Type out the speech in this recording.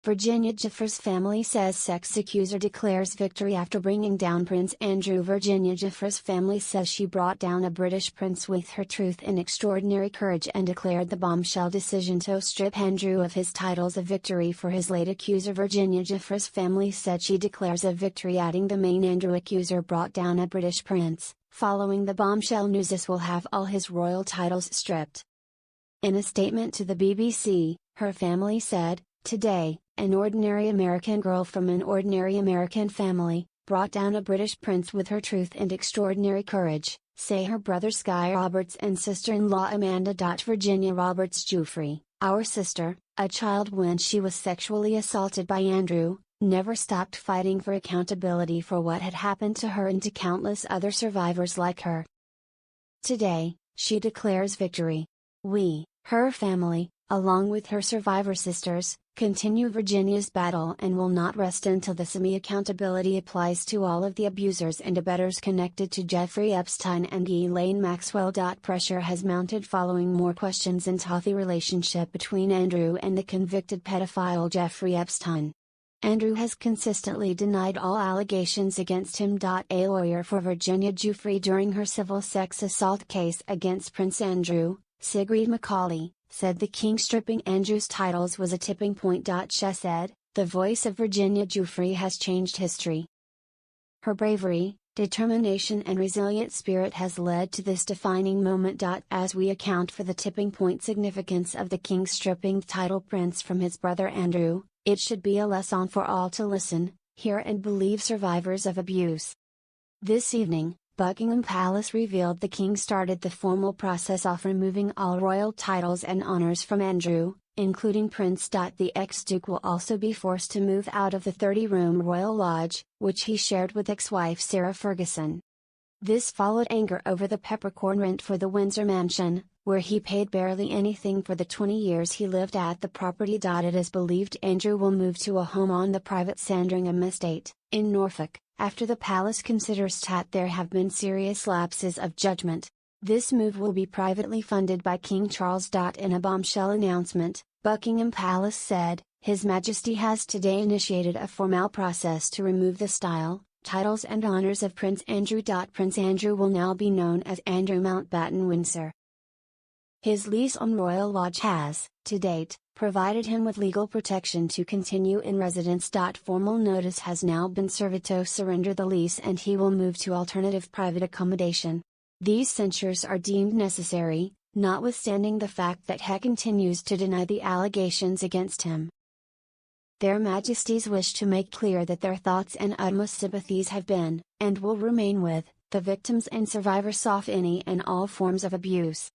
Virginia Giuffre's family says sex accuser declares victory after bringing down Prince Andrew. Virginia Giuffre's family says she brought down a British prince with her truth and extraordinary courage and declared the bombshell decision to strip Andrew of his titles a victory for his late accuser. Virginia Giuffre's family said she declares a victory, adding the main Andrew accuser brought down a British prince. Following the bombshell news, this will have all his royal titles stripped. In a statement to the BBC, her family said, "Today, an ordinary American girl from an ordinary American family, brought down a British prince with her truth and extraordinary courage," say her brother Sky Roberts and sister-in-law Amanda. Virginia Roberts Giuffre, our sister, a child when she was sexually assaulted by Andrew, never stopped fighting for accountability for what had happened to her and to countless other survivors like her. Today, she declares victory. We, her family, along with her survivor sisters, continue Virginia's battle and will not rest until the semi-accountability applies to all of the abusers and abettors connected to Jeffrey Epstein and Ghislaine Maxwell. Pressure has mounted following more questions into the relationship between Andrew and the convicted pedophile Jeffrey Epstein. Andrew has consistently denied all allegations against him. A lawyer for Virginia Giuffre during her civil sex assault case against Prince Andrew, Sigrid Macaulay, said the king stripping Andrew's titles was a tipping point. She said, "The voice of Virginia Giuffre has changed history. Her bravery, determination and resilient spirit has led to this defining moment. As we account for the tipping point significance of the king stripping the title prince from his brother Andrew, it should be a lesson for all to listen, hear and believe survivors of abuse." This evening, Buckingham Palace revealed the king started the formal process of removing all royal titles and honors from Andrew, including Prince. The ex-duke will also be forced to move out of the 30-room royal lodge, which he shared with ex-wife Sarah Ferguson. This followed anger over the peppercorn rent for the Windsor mansion, where he paid barely anything for the 20 years he lived at the property. It is believed Andrew will move to a home on the private Sandringham estate, in Norfolk, after the palace considers there have been serious lapses of judgment. This move will be privately funded by King Charles. In a bombshell announcement, Buckingham Palace said, "His Majesty has today initiated a formal process to remove the style, titles and honors of Prince Andrew. Prince Andrew will now be known as Andrew Mountbatten Windsor. His lease on Royal Lodge has, to date, provided him with legal protection to continue in residence. Formal notice has now been served to surrender the lease and he will move to alternative private accommodation. These censures are deemed necessary, notwithstanding the fact that he continues to deny the allegations against him. Their Majesties wish to make clear that their thoughts and utmost sympathies have been, and will remain with, the victims and survivors of any and all forms of abuse.